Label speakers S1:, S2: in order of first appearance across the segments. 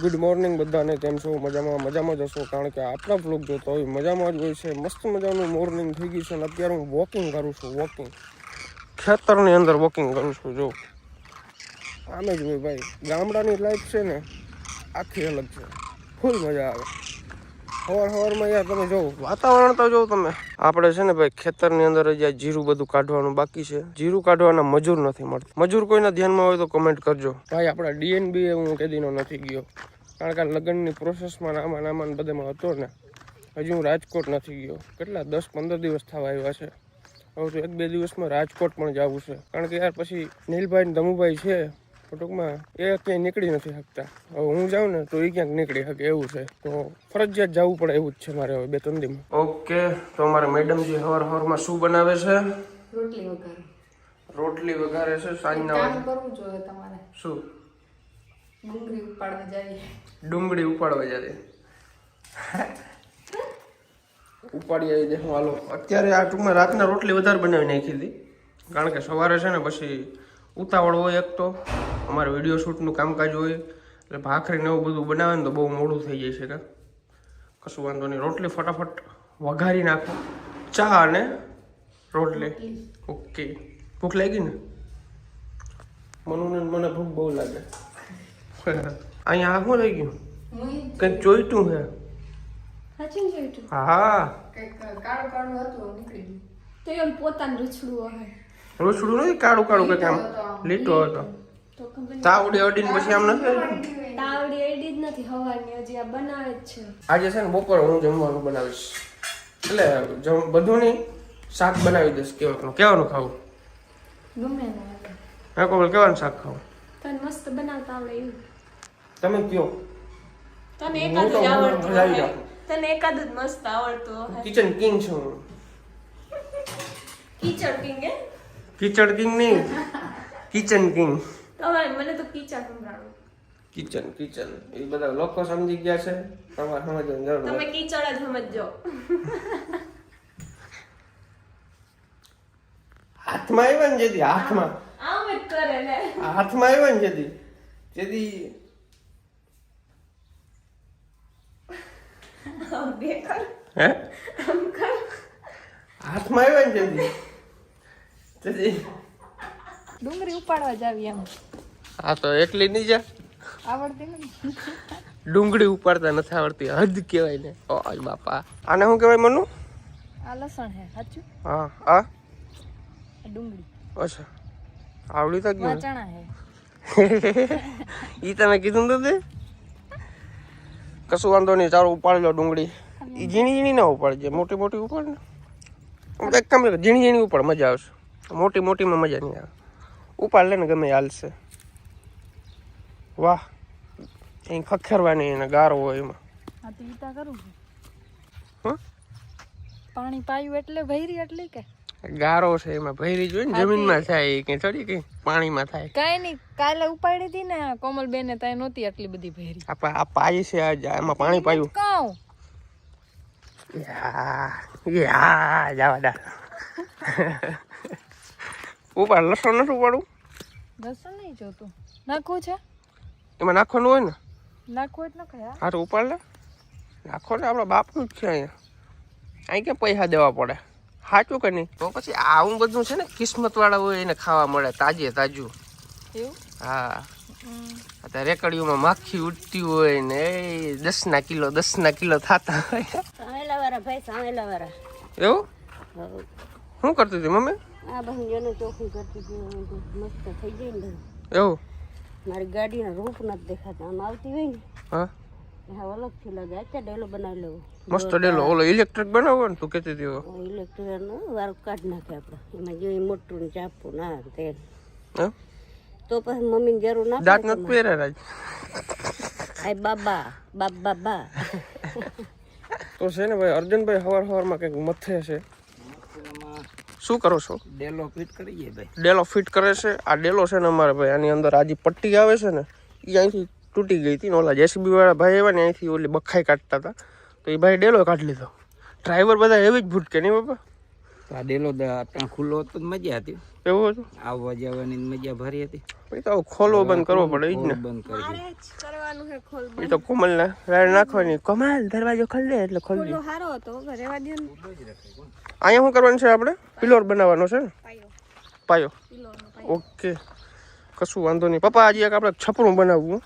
S1: Good morning બધાને. કેમ છો? મજામાં જ હશો, કારણ કે આપણા બ્લોગ જોતો હોય મજામાં જ હોય છે. મસ્ત મજાનું મોર્નિંગ થઈ ગયું છે અને અત્યારે હું વોકિંગ કરું છું. ખેતરની અંદર વોકિંગ કરું છું. જો આમે જ હોય ભાઈ, ગામડાની લાઈફ છે ને આખી અલગ છે. ફૂલ મજા આવે. સવારમાં યાર તમે જો વાતાવરણ તો જો તમે. આપણે છે ને ભાઈ ખેતરની અંદર જ જીરું બધું કાઢવાનું બાકી છે. જીરું કાઢવાના મજૂર નથી મળતા. મજૂર કોઈના ધ્યાનમાં હોય તો કમેન્ટ કરજો ભાઈ. આપણા DNB હું કેદીનો નથી ગયો, કારણ કે લગ્નની પ્રોસેસમાં નામાં બધામાં હતો ને. હજી હું રાજકોટ નથી ગયો. કેટલા 10-15 દિવસ થવા આવ્યા છે. હવે તો 1-2 દિવસમાં રાજકોટ પણ જવું છે, કારણ કે યાર પછી નીલભાઈ ને ધમુભાઈ છે ટૂંકમાં એ ક્યાંય નીકળી નથી શકતા. હવે હું જાઉં ને તો એ ક્યાંક નીકળી શકે એવું છે, તો ફરજિયાત જવું પડે એવું જ છે મારે હવે 2-3 દિવસમાં. ઓકે, તો અમારે મેડમજી સવારમાં શું બનાવે છે? રોટલી વઘારે છે. સાંજના
S2: કામ કરવું જોઈએ તમારે.
S1: શું?
S2: ડુંગળી ઉપાડવા જાય.
S1: ડુંગળી ઉપાડવા જાય. ઉપાડી આવી દે. હાલો, અત્યારે આ ટૂંકમાં રાતના રોટલી વધારે બનાવી નાખી હતી, કારણ કે સવારે છે ને પછી ઉતાવળ હોય. એક તો અમારે વિડીયો શૂટનું કામકાજ હોય, એટલે ભાખરીને એવું બધું બનાવે ને તો બહુ મોડું થઈ જાય છે. કશું વાંધો નહીં, રોટલી ફટાફટ વઘારી નાખો. ચા અને રોટલી. ઓકે, ભૂખ લાગી ને? મને ભૂખ બહુ લાગે. અહીંયા આ શું લઈ ગયું? કંઈક જોઈતું હે? હા,
S2: કાળું કાળું હતું, નીકળી ગયું. તો એમ પોતાનું રૂછડું હે.
S1: રૂછડું નથી, કાળું કાળું કંઈક આમ લીટો હતો. તાવડી અડીને પછી આમ નથી.
S2: તાવડી અડી જ નથી, હવાની હજી આ બનાવે જ છે.
S1: આજે છે ને બપોરે હું જમવાનું બનાવીશ, એટલે બધું નહીં, શાક બનાવી દઈશ. કેવાનું ખાવું?
S2: ગમે ને
S1: હા, કોમલ કેવાનું શાક ખાવું?
S2: તને મસ્ત બનાવતા આવડે એવું.
S1: તમે કયો.
S2: તને એકાદ જ આવડતું હોય. તને એકાદ જ મસ્ત આવડતું હોય.
S1: કિચન કિંગ છું હું.
S2: કિચડ કિંગ હે?
S1: કિચડ કિંગ નહીં, કિચન કિંગ.
S2: તમારે મને તો કિચડ સંભળાવો.
S1: કિચન એ બધા લોકો સમજી ગયા છે, તમારે સમજવાની જરૂર નથી.
S2: તમે કિચડ જ સમજજો.
S1: હાથમાં આવ્યા ને જેથી, હાથમાં
S2: આમ જ કરે ને.
S1: હાથમાં આવ્યા ને જેથી હે હાથમાં આવ્યા ને જેથી
S2: ડુંગળી ઉપાડવા જાવી એમ.
S1: હા, તો એકલી નહીં જા.
S2: આવડતી નથી.
S1: ડુંગળી ઉપાડતા નથી આવડતી, હદ કહેવાય ને. ઓય બાપા, આને શું કહેવાય મનુ?
S2: આ લસણ હે, સાચું?
S1: હા, આ
S2: ડુંગળી.
S1: અચ્છા, આવડી તો ગયું.
S2: ચણા હે.
S1: ઈ તમે કીધું તો તે. કશું વાંધો નહીં, ચાલો ઉપાડી લો ડુંગળી. ઈ ઝીણી ના ઉપાડજે, મોટી ઉપાડ ને. એક કામ કરે, ઝીણી ઉપાડ, મજા આવશે. મોટીમાં મજા નહીં આવે. ઉપાડ લે ને, ગમે હાલશે. વાહ, એ ખખેરવાની એને ગારો હોય એમાં.
S2: હા, તો ઈતા કરું છું.
S1: હા,
S2: પાણી પાયું એટલે ભૈરી એટલે કે
S1: ગારો છે એમાં ભૈરી જોઈએ ને, જમીનમાં થાય કે થોડી કઈ પાણીમાં થાય.
S2: કઈ નહીં, કાલે ઉપાડી હતી ને કોમલ બેને ત્યાં નહોતી આટલી બધી ભૈરી.
S1: આ પાઈ છે, એમાં પાણી પાયું.
S2: કહું
S1: જવા દા. ઉપાડ, લસણ નથી ઉપાડવું?
S2: લસણ નહીં જોતું, નાખવું છે
S1: એમાં. નાખવાનું હોય ને,
S2: નાખવું જ નખાય.
S1: હા તો ઉપાડ લે. નાખો ને, આપણા બાપનું જ છે અહીંયા. અહીં ક્યાં પૈસા દેવા પડે, સાચું કે નહીં? તો પછી આવું બધું છે ને કિસ્મત વાળા હોય એને ખાવા મળે તાજું.
S2: એવું?
S1: હા, અત્યારે રેકડીઓમાં માખી ઉડતી હોય ને, 10 કિલો થતા હોય.
S3: સામેલા વાળા ભાઈ, સામેલા વાળા.
S1: એવું? શું કરતી હતી મમ્મી?
S3: આ બહેનોનું ચોખ્ખું કરતી હતી, મસ્ત થઈ જાય ને.
S1: એવું?
S3: મારી ગાડીના રૂપ નથી દેખાતા, આમ આવતી હોય ને.
S1: હા,
S3: હા, અલગથી લાગે. અત્યારે ડેલો બનાવી લેવો.
S1: મસ્ત ડેલો. ઓલો ઇલેક્ટ્રિક બનાવો ને તું કહેતી હતી.
S3: ઇલેક્ટ્રિકનું વારું કાઢી નાખે આપણે, એમાં જોઈ મોટું ને ચાપવું ના તેલ.
S1: હા,
S3: તો પછી મમ્મીની જરૂર ના
S1: દાંત નથી પહેરે રાજ.
S3: આ બાબા
S1: તો છે ને ભાઈ, અર્જુનભાઈ સવારમાં કંઈક મથે છે. શું કરો છો?
S4: ડેલો ફિટ કરીએ ભાઈ.
S1: ડેલો ફિટ કરે છે. આ ડેલો છે ને અમારે ભાઈ, આની અંદર આ જે પટ્ટી આવે છે ને એ અહીંથી તૂટી ગઈ હતી ને, ઓલા JCB વાળા ભાઈ આવ્યા ને અહીંથી ઓલી બખાઈ કાઢતા હતા, તો એ ભાઈ ડેલો કાઢી લીધો. ડ્રાઈવર બધા એવી જ ભૂટકે નહીં બાપા.
S4: આ ડેલો ત્યાં ખુલ્લો હતો તો મજા હતી.
S1: એવું હતું
S4: આવવા જવાની મજા ભારી હતી.
S1: પછી તો ખોલવો બંધ કરવો પડે ઈ જ ને.
S4: બંધ કરી
S2: મારે જ કરવાનું છે ખોલ
S1: એ તો કોમલને રાડ નાખવાની. કમાલ દરવાજો ખોલ દે એટલે ખોલ દે.
S2: ખોલો હારો હતો રહેવા દે ને
S1: અહીંયા શું કરવાનું છે આપણે? પિલોર બનાવવાનો છે ને?
S2: પાયો
S1: પાયો.
S2: પિલોનો પાયો
S1: ઓકે કશું વાંધો નહીં. પપ્પા આજે એક આપણે છપરું બનાવવું.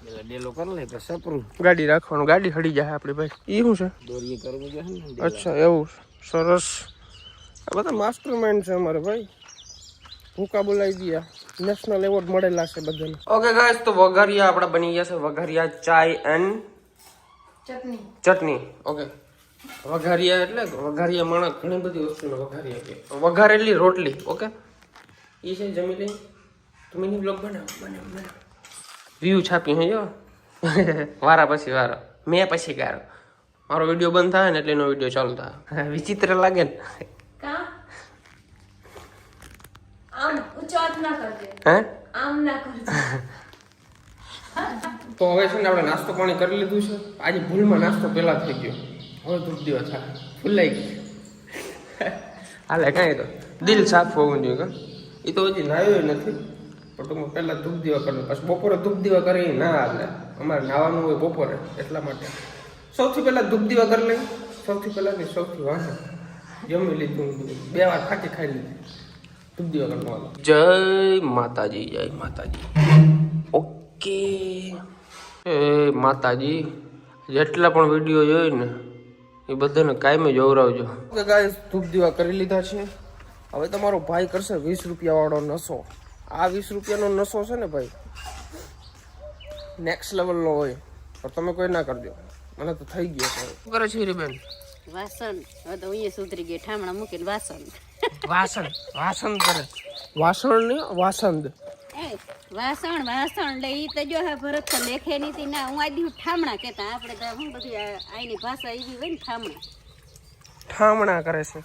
S4: પેલા ડેલો કરી લે તો સપરું
S1: ગાડી રાખવાનું. ગાડી હડી જાય આપણી ભાઈ. એ શું છે?
S4: દોરીએ કરવું જોઈએ ને.
S1: અચ્છા એવું સરસ. આ બધા માસ્ટર માઇન્ડ છે અમારે ભાઈ. ભૂકા બોલાવી દયા. નેશનલ એવોર્ડ મળેલા છે બધાને. ઓકે ગાઈસ તો વઘારિયા આપણા બની ગયા છે. વઘારિયા ચાય એન્ડ ચટણી. ઓકે વઘારિયા એટલે વઘારિયા માણસ ઘણી બધી વસ્તુનો વઘારિયા કે વઘારેલી રોટલી. ઓકે એ છે જમી લઈ. તો મિની બ્લોગ બનાવ. વ્યૂ છાપી હે જો વારા પછી વારો મેં પછી ગારો. મારો વિડીયો બંધ થાય ને એટલે એનો વિડીયો ચાલુ થાય. વિચિત્ર લાગે ને
S2: કા આમ ઊંચો હાથ ના કરજે
S1: હે?
S2: આમ ના કરજે
S1: તો હવે છે ને આપણે નાસ્તો પાણી કરી લીધું છે. આજે ભૂલમાં નાસ્તો પહેલા થઈ ગયો. હવે ધૂપ દીવા થાય ફૂલાઈ ગઈ. હાલે કાંઈ તો દિલ સાફ હોવું જોઈએ કા. એ તો હજી નાયો નથી પણ ટૂંકમાં પહેલાં ધૂપ દીવા કરી પછી બપોરે ધૂપ દીવા કરી ના હાલે. અમારે નાવાનું હોય બપોરે એટલા માટે સૌથી પહેલાં ધૂપ દીવા કરી લઈ. સૌથી પહેલાં નહીં સૌથી વાંચે જમી લીધું 2 વાર ખાટી ખાઈ લીધી. ધૂપ દીવા કરવાનું. જય માતાજી જય માતાજી. ઓકે એ માતાજી જેટલા પણ વિડીયો જોઈ ને એ બધાને કાયમે જોવરાવજો. ઓકે ગાઈસ ધૂપ દીવા કરી લીધા છે. હવે તમારો ભાઈ કરશે 20 રૂપિયા વાળો નસો. આ 20 રૂપિયાનો નસો છે ને ભાઈ નેક્સ્ટ લેવલનો હોય પણ તમે કોઈ ના કરજો. મને તો થઈ ગયો છે. શું કરે છે બેન?
S3: વાસણ હવે તો અહીંયા સુધરી ગઈ ઠામણા મૂકીને વાસણ
S1: વાસણ કરે. વાસણ ને વાસંદ
S3: વાસણ લે ઈ તો જો હે ભરત તો લેખે નીતિ ના હું આદી ઠામણા કહેતા આપણે તો હું બધી આઈની ભાષા એવી હોય ને
S1: ઠામણા કરે છે.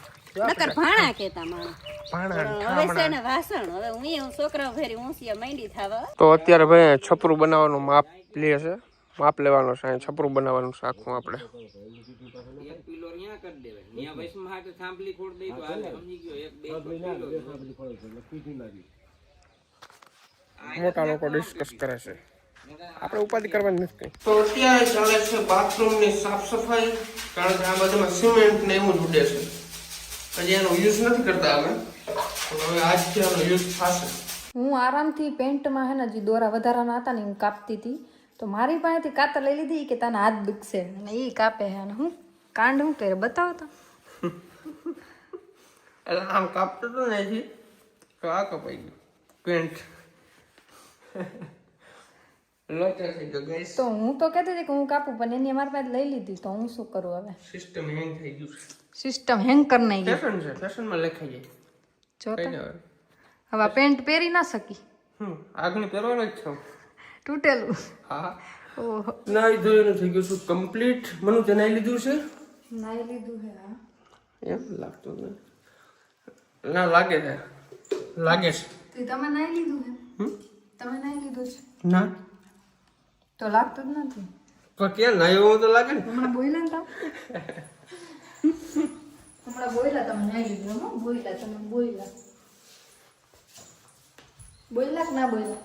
S3: નકર ભાણા કહેતા માણસ
S1: ભાણા
S3: હવે છે ને વાસણ હવે હું છોકરા ફેરી ઊંસિયા માંડી થાવા.
S1: તો અત્યારે ભાઈ છપરું બનાવવાનું માપ લે છે. માપ લેવાનો છે. છપરું બનાવવાનું છે આખું આપણે.
S4: એક પિલો ન્યા કરી દેવાય. ન્યા વૈષ્ણવ હાથે થાંભલી ખોડ દઈ તો હાલે. સમજી ગયો. એક બે
S1: મોટા લોકો ડિસ્કસ કરે છે. આપણે ઉપાધિ કરવાની નથી. તો અત્યારે ચાલે છે બાથરૂમની સાફ સફાઈ. કારણ કે આ બધામાં સિમેન્ટ ને એવું જ ઉડે છે. હજી એનો યુઝ નથી કરતા અમે પણ હવે આજથી આનો યુઝ થશે.
S5: હું આરામથી પેન્ટમાં હે ને જે દોરા વધારાના હતા ને હું કાપતી હતી તો મારી પાસેથી કાતર લઈ લીધી કે તાના હાથ દુખશે અને એ કાપે હે અને હું કાંડ હું કરે બતાવો તો.
S1: એટલે આમ કાપતો હતો ને હજી તો આ કપાઈ ગયું પેન્ટ. લોચા થઈ ગયો ગાઈસ.
S5: તો હું તો કહેતી હતી કે હું કાપું પણ એની મારી પાસે લઈ લીધી તો હું શું કરું હવે.
S1: સિસ્ટમ હેંગ થઈ ગયું છે.
S5: સિસ્ટમ હેંગ કરી નાખી.
S1: ફેશન છે. ફેશનમાં લખાઈ જાય.
S5: જો
S1: કઈ
S5: તો
S1: ના આવે.
S5: હવે આ પેન્ટ પહેરી ના શકી.
S1: આગળ પહેરવાનો જ છે.
S5: તૂટેલું.
S1: હા
S5: ઓહો
S1: નાઈ ધોઈને થઈ ગયું છું કમ્પ્લીટ. મનુ તે નાઈ લીધું છે?
S5: નાઈ લીધું હે હા.
S1: એમ લાગતું ને ના લાગે છે. લાગે છે.
S5: તો તમે નાઈ લીધું હે? તમે નાઈ લીધું છે?
S1: ના
S5: તો લાગતું જ નથી.
S1: પણ ક્યાં નાયો તો લાગે ને.
S5: હમણાં બોલ્યા ને હમણાં બોલ્યા તમે નાઈ લીધું હો બોલ્યા તમે બોલ્યા કે ના બોલ્યા.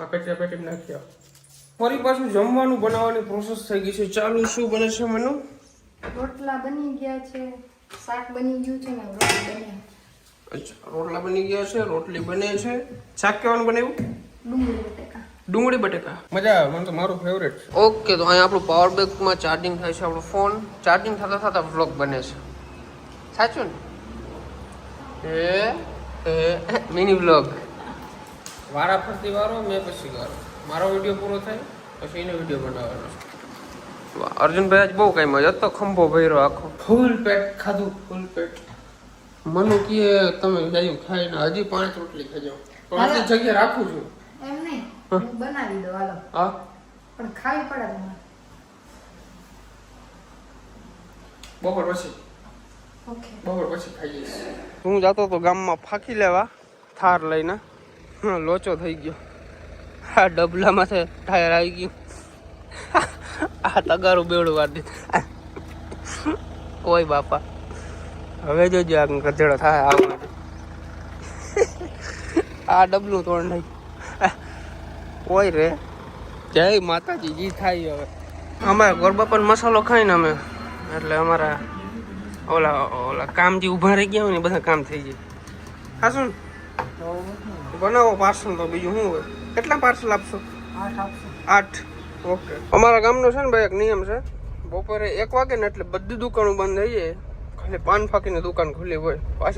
S1: આ કચરા પેટી નાખ્યા. ફરી પાછું જમવાનું બનાવવાની પ્રોસેસ થઈ ગઈ છે ચાલુ. શું બને છે મનુ?
S5: રોટલા બની ગયા છે, શાક બની ગયું છે ને રોટલી બની.
S1: અચ્છા રોટલા બની ગયા છે, રોટલી બને છે. શાક કેવાનું બનાવ્યું?
S5: ડુંગળી બટેકા.
S1: ડુંગળી બટેકા. મજા આવે. મને તો મારું ફેવરેટ છે. ઓકે તો અહીંયા આપણું પાવર બેંકમાં ચાર્જિંગ થાય છે. આપણો ફોન ચાર્જિંગ થતા થતા વ્લોગ બને છે. સાચું ને? મિની વ્લોગ વારા ફરતી વારો મેં પછી વારો. મારો વિડીયો પૂરો થાય પછી એનો વિડીયો બનાવવાનો છે. અર્જુનભાઈ આજ બહુ કઈ મજા તો ખંભો ભર્યો આખો. ફૂલ પેટ ખાધું ફૂલ પેટ. મનુ કહે તમે જાયું ખાઈને હજી 5 રોટલી ખાજો પણ આટલી જગ્યા રાખું છું.
S5: એમ નહીં હું બનાવી દઉં હાલો.
S1: હા
S5: પણ ખાવી પડે તમારે.
S1: બપોર પછી.
S5: ઓકે
S1: બપોર પછી ખાઈ જઈશ. હું જતો તો ગામમાં ફાંકી લેવા થાર લઈને. લોચો થઈ ગયો. હા ડબલામાં ટાયર આવી ગયું. આ તગારું બેવડું વાર દીધું કોઈ બાપા હવે જોજો આ ગધેડો થાય આવવા આ ડબલું તોડ નહીં કોઈ રે જય માતાજી જી થાય હવે અમારે ગોરબાપાનો મસાલો ખાઈને અમે એટલે અમારા ઓલા કામ જે ઊભા રહી ગયા હોય ને બધા કામ થઈ જાય હા શું બનાવો પાર્સલ તો બીજું શું હોય કેટલા પાર્સલ આપશો 8 ઓકે અમારા ગામનો છે ને ભાઈ એક નિયમ છે બપોરે 1 વાગે ને એટલે બધી દુકાનો બંધ થઈ જાય ખાલી પાન ફાકીની દુકાન ખુલ્લી હોય પાછી